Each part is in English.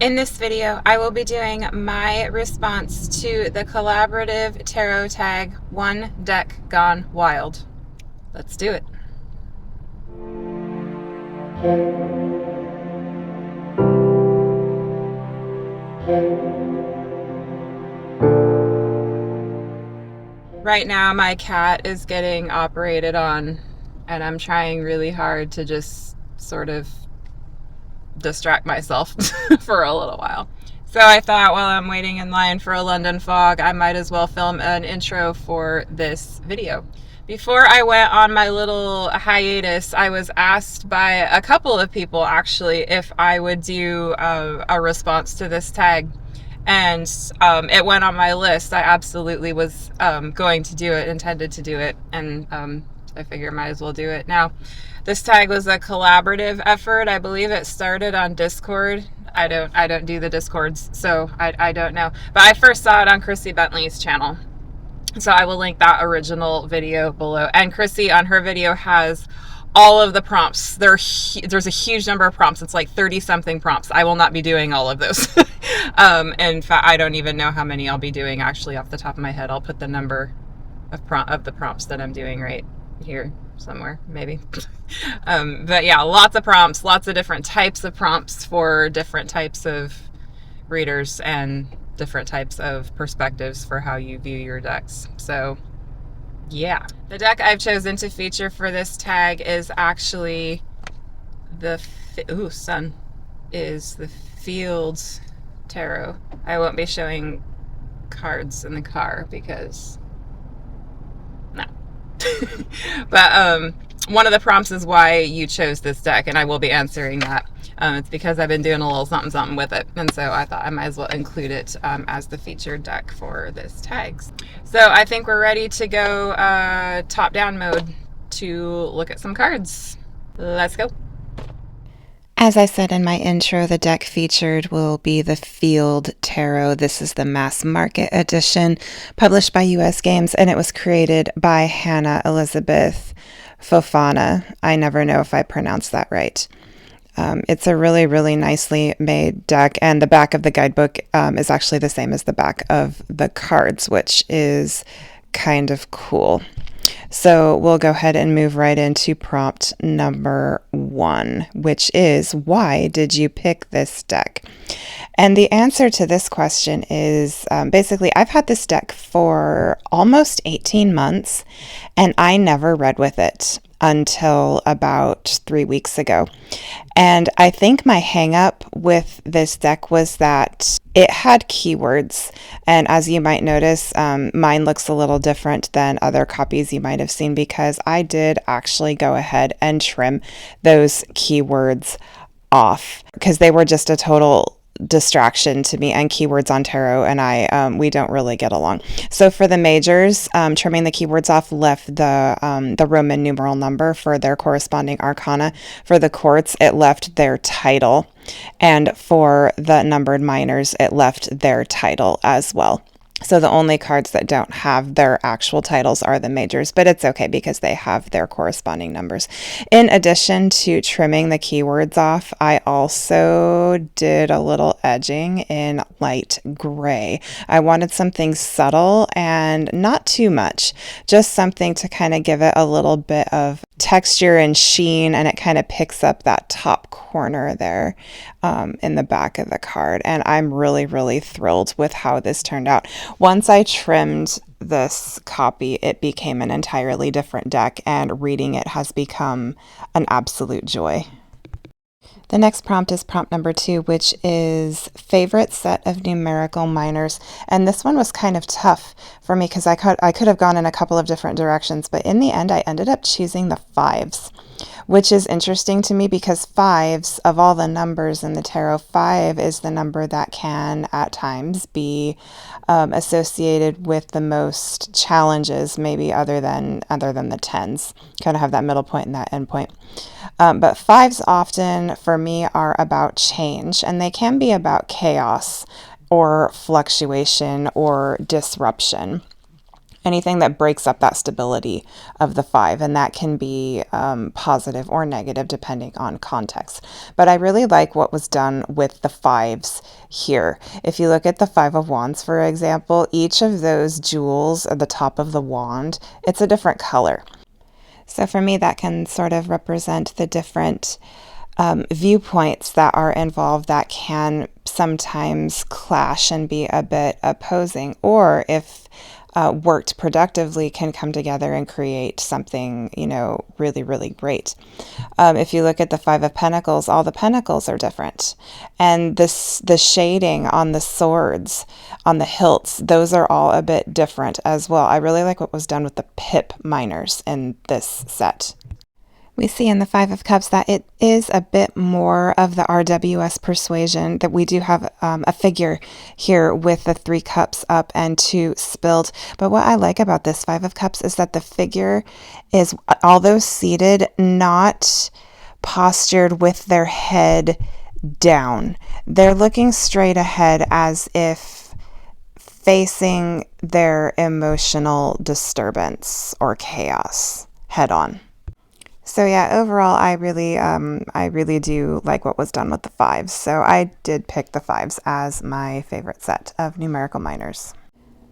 In this video, I will be doing my response to the collaborative tarot tag One Deck Gone Wild. Let's do it. Right now, my cat is getting operated on, and I'm trying really hard to just sort of distract myself for a little while. So I thought while I'm waiting in line for a London fog, I might as well film an intro for this video. Before I went on my little hiatus, I was asked by a couple of people actually if I would do a response to this tag. And it went on my list. I absolutely was going to do it, intended to do it, and I figure I might as well do it now. This tag was a collaborative effort. I believe it started on Discord. I don't do the Discords, so I don't know. But I first saw it on Chrissy Bentley's channel. So I will link that original video below. And Chrissy on her video has all of the prompts. There's a huge number of prompts. It's like 30 something prompts. I will not be doing all of those. In fact, I don't even know how many I'll be doing actually off the top of my head. I'll put the number of the prompts that I'm doing right here somewhere, maybe. But yeah, lots of prompts, lots of different types of prompts for different types of readers and different types of perspectives for how you view your decks. So yeah, the deck I've chosen to feature for this tag is actually the Fields Tarot. I won't be showing cards in the car because no. But one of the prompts is why you chose this deck, and I will be answering that. It's because I've been doing a little something something with it, and so I thought I might as well include it as the featured deck for this tag. So I think we're ready to go top-down mode to look at some cards. Let's go. As I said in my intro, the deck featured will be the Field Tarot. This is the mass market edition published by US Games, and it was created by Hannah Elizabeth Fofana. I never know if I pronounced that right. It's a really, really nicely made deck, and the back of the guidebook is actually the same as the back of the cards, which is kind of cool. So we'll go ahead and move right into prompt number 1, which is, why did you pick this deck? And the answer to this question is basically, I've had this deck for almost 18 months, and I never read with it until about 3 weeks ago. And I think my hang up with this deck was that it had keywords. And as you might notice, mine looks a little different than other copies you might have seen, because I did actually go ahead and trim those keywords off because they were just a total distraction to me, and keywords on tarot and I we don't really get along. So for the majors, trimming the keywords off left the Roman numeral number for their corresponding arcana. For the courts, it left their title, and for the numbered minors, it left their title as well. So the only cards that don't have their actual titles are the majors, but it's okay because they have their corresponding numbers. In addition to trimming the keywords off, I also did a little edging in light gray. I wanted something subtle and not too much, just something to kind of give it a little bit of texture and sheen, and it kind of picks up that top corner there in the back of the card. And I'm really, really thrilled with how this turned out. Once I trimmed this copy, it became an entirely different deck, and reading it has become an absolute joy. The next prompt is prompt number 2, which is favorite set of Numerical Miners. And this one was kind of tough for me because I could have gone in a couple of different directions, but in the end I ended up choosing the 5s, which is interesting to me because 5s, of all the numbers in the tarot, 5 is the number that can at times be associated with the most challenges, maybe other than the 10s. Kind of have that middle point and that end point. But 5s often for me are about change, and they can be about chaos or fluctuation or disruption. Anything that breaks up that stability of the 5, and that can be positive or negative depending on context. But I really like what was done with the 5s here. If you look at the Five of Wands, for example, each of those jewels at the top of the wand, it's a different color. So for me, that can sort of represent the different viewpoints that are involved that can sometimes clash and be a bit opposing, or if worked productively, can come together and create something, really, really great. If you look at the Five of Pentacles, all the pentacles are different. And the shading on the swords, on the hilts, those are all a bit different as well. I really like what was done with the pip miners in this set. We see in the Five of Cups that it is a bit more of the RWS persuasion, that we do have a figure here with the 3 cups up and 2 spilled. But what I like about this Five of Cups is that the figure is, although seated, not postured with their head down. They're looking straight ahead as if facing their emotional disturbance or chaos head on. So yeah, overall, I really do like what was done with the 5s. So I did pick the 5s as my favorite set of Numerical Miners.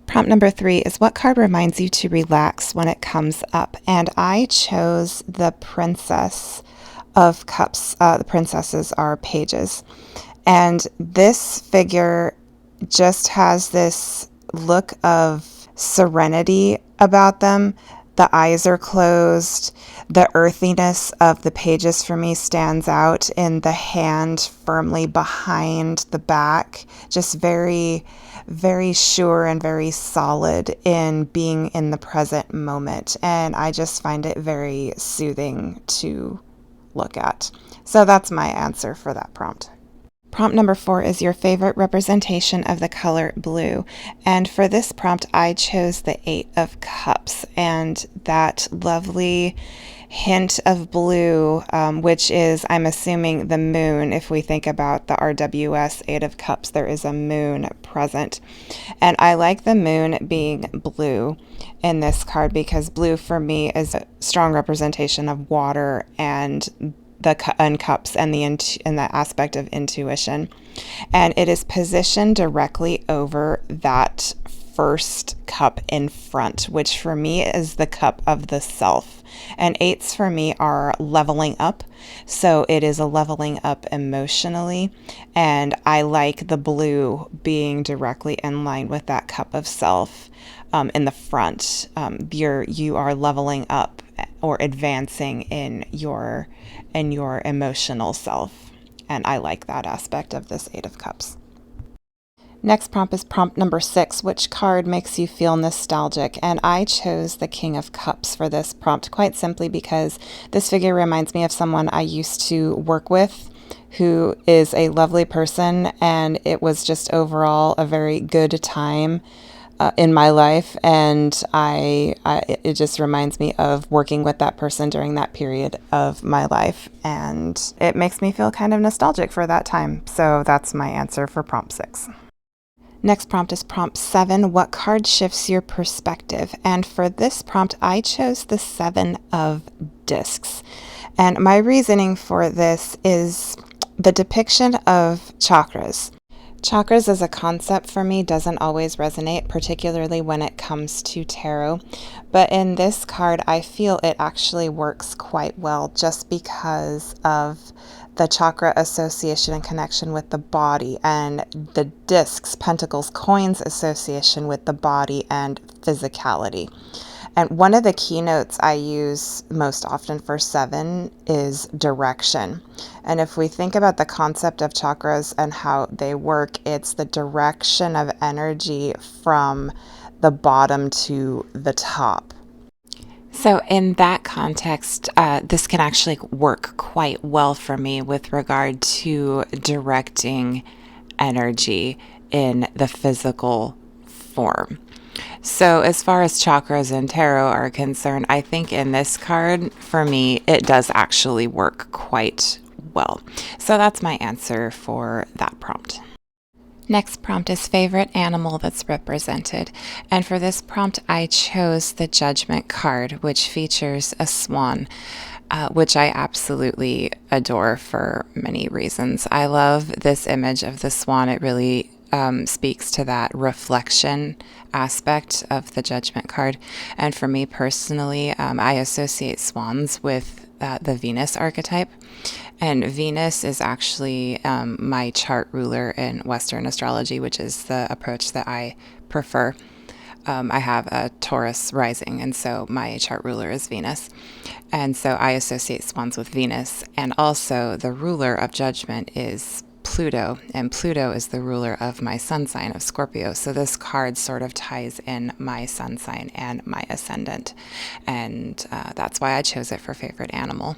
Prompt number 3 is, what card reminds you to relax when it comes up? And I chose the Princess of Cups. The princesses are pages. And this figure just has this look of serenity about them. The eyes are closed. The earthiness of the pages for me stands out in the hand firmly behind the back. Just very, very sure and very solid in being in the present moment. And I just find it very soothing to look at. So that's my answer for that prompt. Prompt number 4 is your favorite representation of the color blue. And for this prompt, I chose the 8 of Cups and that lovely hint of blue, which is, I'm assuming, the moon. If we think about the RWS 8 of Cups, there is a moon present. And I like the moon being blue in this card because blue for me is a strong representation of water and the cups and the aspect of intuition. And it is positioned directly over that first cup in front, which for me is the cup of the self. And 8s for me are leveling up. So it is a leveling up emotionally. And I like the blue being directly in line with that cup of self in the front. You are leveling up or advancing in your emotional self. And I like that aspect of this 8 of Cups. Next prompt is prompt number 6. Which card makes you feel nostalgic? And I chose the King of Cups for this prompt quite simply because this figure reminds me of someone I used to work with who is a lovely person, and it was just overall a very good time in my life, and it just reminds me of working with that person during that period of my life, and it makes me feel kind of nostalgic for that time. So that's my answer for prompt 6. Next prompt is prompt 7. What card shifts your perspective? And for this prompt, I chose the 7 of Discs. And my reasoning for this is the depiction of chakras. Chakras as a concept for me doesn't always resonate, particularly when it comes to tarot. But in this card, I feel it actually works quite well just because of the chakra association and connection with the body, and the discs, pentacles, coins association with the body and physicality. And one of the keynotes I use most often for 7 is direction. And if we think about the concept of chakras and how they work, it's the direction of energy from the bottom to the top. So in that context, this can actually work quite well for me with regard to directing energy in the physical form. So as far as chakras and tarot are concerned, I think in this card, for me, it does actually work quite well. So that's my answer for that prompt. Next prompt is favorite animal that's represented. And for this prompt, I chose the Judgment card, which features a swan, which I absolutely adore for many reasons. I love this image of the swan. It really speaks to that reflection aspect of the Judgment card. And for me personally, I associate swans with the Venus archetype. And Venus is actually my chart ruler in Western astrology, which is the approach that I prefer. I have a Taurus rising, and so my chart ruler is Venus. And so I associate swans with Venus. And also, the ruler of judgment is Pluto, and Pluto is the ruler of my sun sign of Scorpio. So this card sort of ties in my sun sign and my ascendant. And that's why I chose it for favorite animal.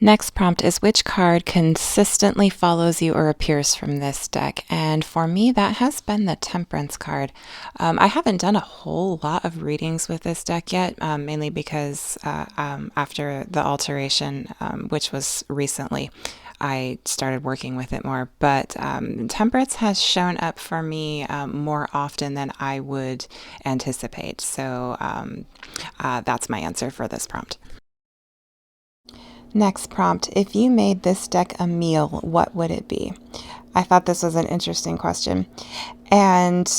Next prompt is which card consistently follows you or appears from this deck? And for me, that has been the Temperance card. I haven't done a whole lot of readings with this deck yet, mainly because after the alteration, which was recently, I started working with it more. But Temperance has shown up for me more often than I would anticipate. So that's my answer for this prompt. Next prompt, if you made this deck a meal, what would it be? I thought this was an interesting question. And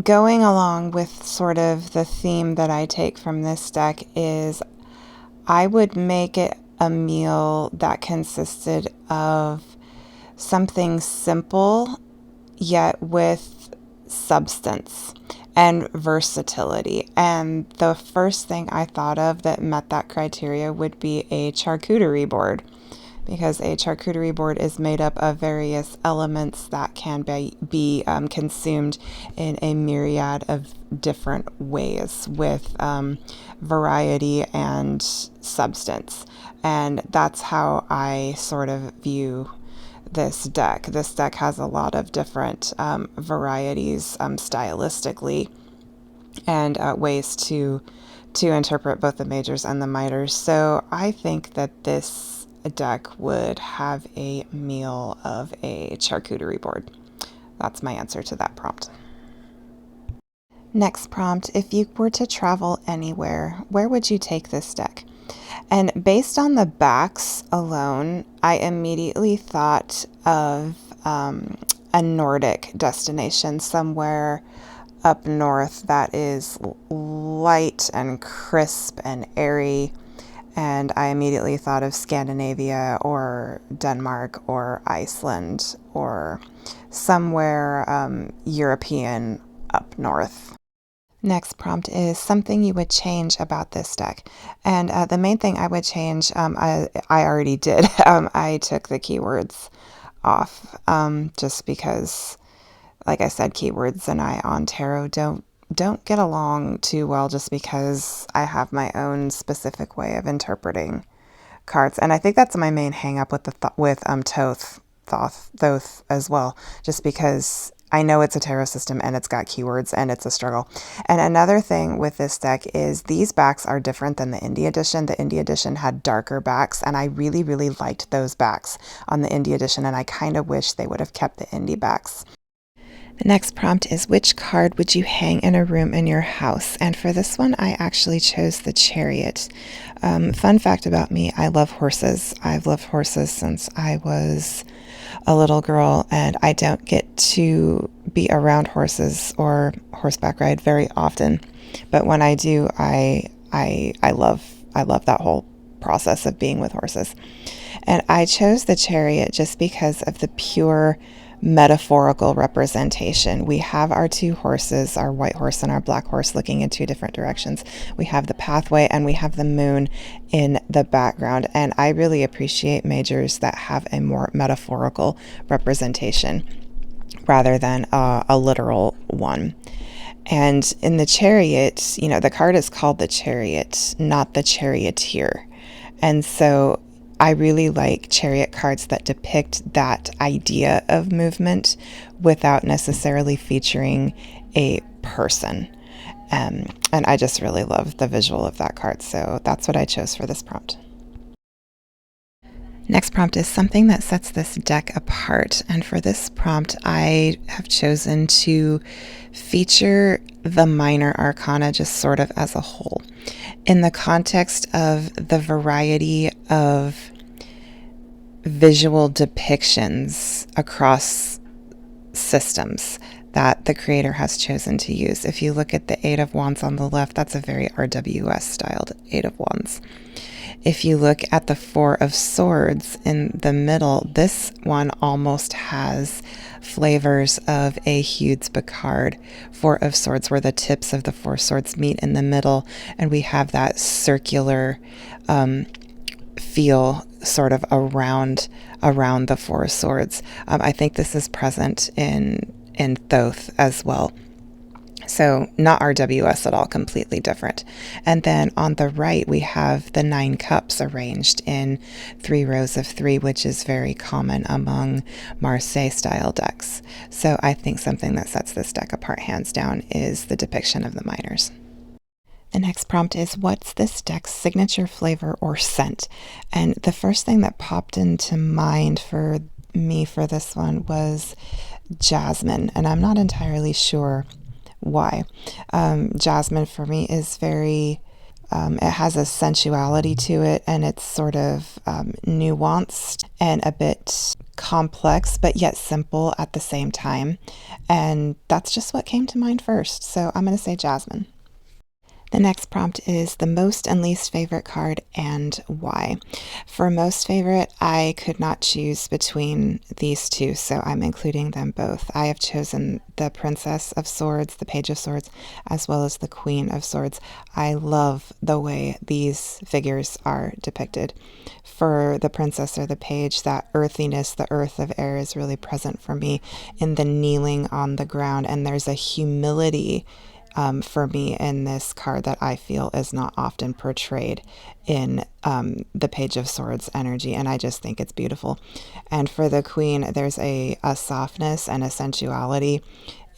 going along with sort of the theme that I take from this deck is I would make it a meal that consisted of something simple yet with substance and versatility. And the first thing I thought of that met that criteria would be a charcuterie board, because a charcuterie board is made up of various elements that can be consumed in a myriad of different ways with variety and substance. And that's how I sort of view this deck. This deck has a lot of different varieties stylistically and ways to interpret both the majors and the minors. So I think that this deck would have a meal of a charcuterie board. That's my answer to that prompt. Next prompt, if you were to travel anywhere, where would you take this deck? And based on the backs alone, I immediately thought of a Nordic destination somewhere up north that is light and crisp and airy. And I immediately thought of Scandinavia or Denmark or Iceland or somewhere European up north. Next prompt is something you would change about this deck. And the main thing I would change, I already did. I took the keywords off just because, like I said, keywords and I on tarot don't get along too well, just because I have my own specific way of interpreting cards. And I think that's my main hang up with Thoth as well, just because I know it's a tarot system and it's got keywords and it's a struggle. And another thing with this deck is these backs are different than the Indie edition. The Indie edition had darker backs, and I really, really liked those backs on the Indie edition, and I kind of wish they would have kept the Indie backs. The next prompt is which card would you hang in a room in your house? And for this one, I actually chose the Chariot. Fun fact about me, I love horses. I've loved horses since I was a little girl, and I don't get to be around horses or horseback ride very often. But when I do, I love that whole process of being with horses. And I chose the Chariot just because of the pure metaphorical representation. We have our two horses, our white horse and our black horse, looking in two different directions. We have the pathway and we have the moon in the background. And I really appreciate majors that have a more metaphorical representation rather than a literal one. And in the Chariot, the card is called the Chariot, not the Charioteer. And so I really like Chariot cards that depict that idea of movement without necessarily featuring a person. And I just really love the visual of that card. So that's what I chose for this prompt. Next prompt is something that sets this deck apart. And for this prompt, I have chosen to feature the minor arcana just sort of as a whole, in the context of the variety of visual depictions across systems that the creator has chosen to use. If you look at the Eight of Wands on the left, that's a very RWS styled Eight of Wands. If you look at the Four of Swords in the middle, this one almost has flavors of a Hude's Bacard Four of Swords, where the tips of the four swords meet in the middle, and we have that circular feel sort of around the Four of Swords. I think this is present in Thoth as well. So not RWS at all, completely different. And then on the right, we have the 9 cups arranged in 3 rows of 3, which is very common among Marseille style decks. So I think something that sets this deck apart hands down is the depiction of the miners. The next prompt is, what's this deck's signature flavor or scent? And the first thing that popped into mind for me for this one was jasmine, and I'm not entirely sure why. Jasmine for me is very, it has a sensuality to it, and it's sort of nuanced and a bit complex, but yet simple at the same time. And that's just what came to mind first. So I'm going to say jasmine. The next prompt is the most and least favorite card and why. For most favorite, I could not choose between these two, so I'm including them both. I have chosen the Princess of Swords, the Page of Swords, as well as the Queen of Swords. I love the way these figures are depicted. For the Princess or the Page, that earthiness, the earth of air is really present for me in the kneeling on the ground, and there's a humility for me in this card that I feel is not often portrayed in the Page of Swords energy, and I just think it's beautiful. And for the Queen, there's a softness and a sensuality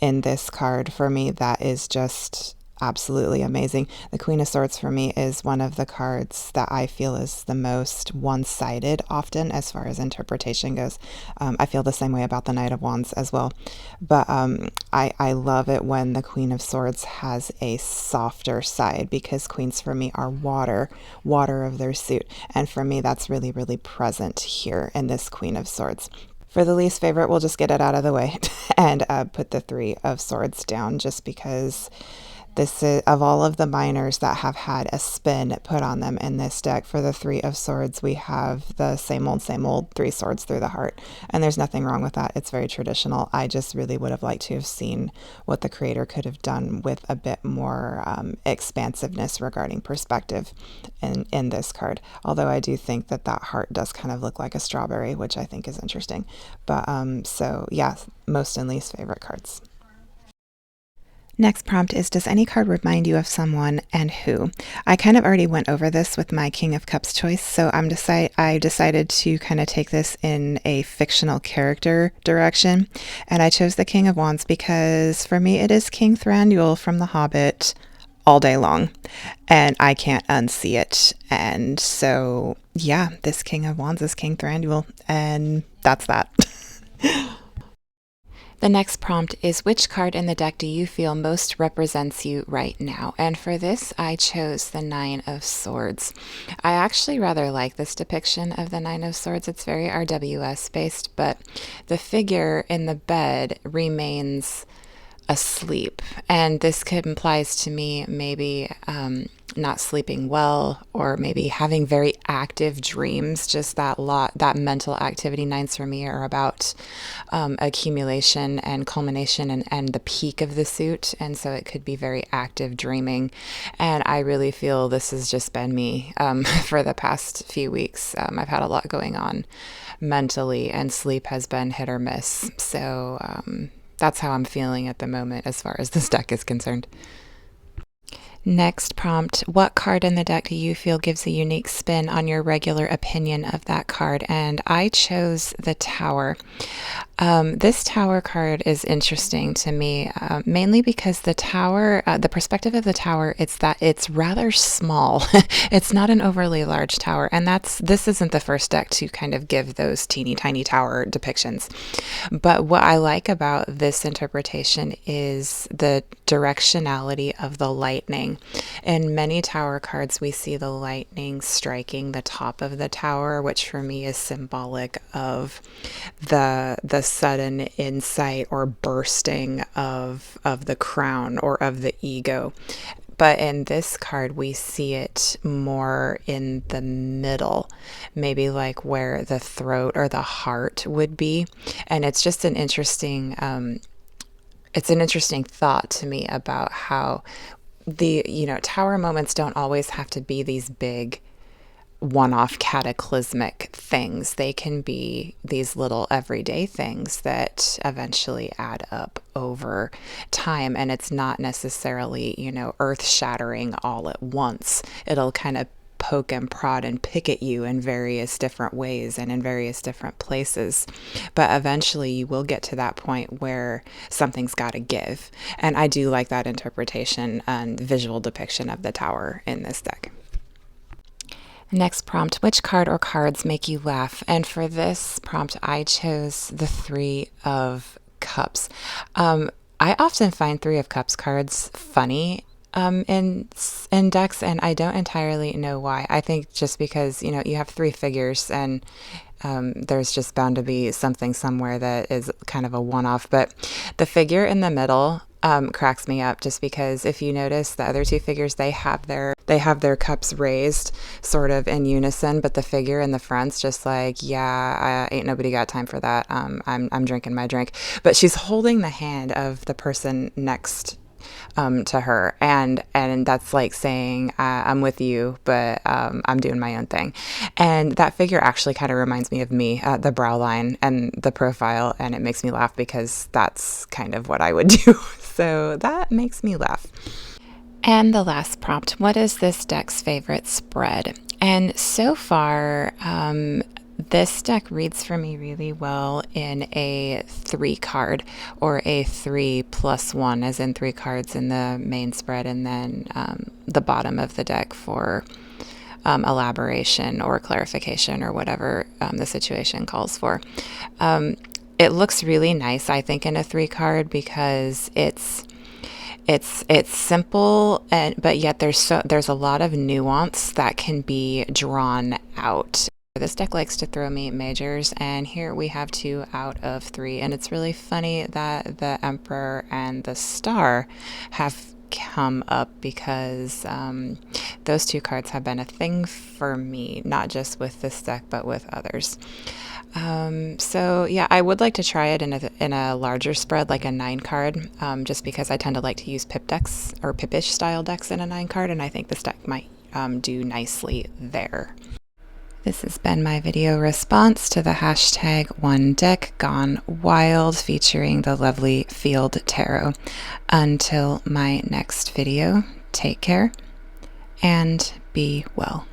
in this card for me that is just absolutely amazing. The Queen of Swords for me is one of the cards that I feel is the most one-sided often as far as interpretation goes. I feel the same way about the Knight of Wands as well. But I love it when the Queen of Swords has a softer side, because queens for me are water of their suit. And for me, that's really, really present here in this Queen of Swords. For the least favorite, we'll just get it out of the way and put the Three of Swords down, just because this is, of all of the miners that have had a spin put on them in this deck, for the Three of Swords, we have the same old 3 swords through the heart. And there's nothing wrong with that. It's very traditional. I just really would have liked to have seen what the creator could have done with a bit more expansiveness regarding perspective in this card. Although I do think that heart does kind of look like a strawberry, which I think is interesting. But so yeah, most and least favorite cards. Next prompt is, does any card remind you of someone and who? I kind of already went over this with my King of Cups choice, so I decided to kind of take this in a fictional character direction, and I chose the King of Wands because for me it is King Thranduil from The Hobbit all day long, and I can't unsee it. And so yeah, this King of Wands is King Thranduil, and that's that. The next prompt is, which card in the deck do you feel most represents you right now? And for this, I chose the Nine of Swords. I actually rather like this depiction of the Nine of Swords. It's very RWS based, but the figure in the bed remains asleep. And this could implies to me maybe not sleeping well, or maybe having very active dreams. Just that mental activity. Nines for me are about accumulation and culmination and the peak of the suit. And so it could be very active dreaming. And I really feel this has just been me for the past few weeks. I've had a lot going on mentally, and sleep has been hit or miss. So that's how I'm feeling at the moment as far as this deck is concerned. Next prompt, what card in the deck do you feel gives a unique spin on your regular opinion of that card? And I chose the Tower. This Tower card is interesting to me, mainly because the Tower, the perspective of the Tower, it's that it's rather small. It's not an overly large tower, and this isn't the first deck to kind of give those teeny tiny tower depictions. But what I like about this interpretation is the directionality of the lightning. In many tower cards, we see the lightning striking the top of the tower, which for me is symbolic of the sudden insight or bursting of the crown or of the ego. But in this card, we see it more in the middle, maybe like where the throat or the heart would be. And it's just it's an interesting thought to me about how tower moments don't always have to be these big one-off cataclysmic things. They can be these little everyday things that eventually add up over time, and it's not necessarily, earth-shattering all at once. It'll kind of poke and prod and pick at you in various different ways and in various different places. But eventually you will get to that point where something's got to give. And I do like that interpretation and visual depiction of the tower in this deck. Next prompt, which card or cards make you laugh? And for this prompt, I chose the Three of Cups. I often find Three of Cups cards funny in decks, and I don't entirely know why. I think just because, you have three figures, and there's just bound to be something somewhere that is kind of a one-off. But the figure in the middle cracks me up, just because if you notice the other two figures, they have their cups raised sort of in unison, but the figure in the front's just like, yeah, ain't nobody got time for that. I'm drinking my drink. But she's holding the hand of the person next to her, and that's like saying, I'm with you, but I'm doing my own thing. And that figure actually kind of reminds me of me, the brow line and the profile, and it makes me laugh because that's kind of what I would do. So that makes me laugh. And the last prompt, what is this deck's favorite spread? And so far, this deck reads for me really well in a 3 card, or a 3+1, as in 3 cards in the main spread, and then the bottom of the deck for elaboration or clarification or whatever the situation calls for. It looks really nice, I think, in a 3 card because it's simple, but yet there's a lot of nuance that can be drawn out. This deck likes to throw me majors, and here we have 2 out of 3, and it's really funny that the Emperor and the Star have come up because those 2 cards have been a thing for me, not just with this deck but with others. So yeah, I would like to try it in a larger spread, like a 9 card, just because I tend to like to use pip decks or pipish style decks in a 9 card, and I think this deck might do nicely there. This has been my video response to the hashtag One Deck Gone Wild, featuring the lovely Field Tarot. Until my next video, take care and be well.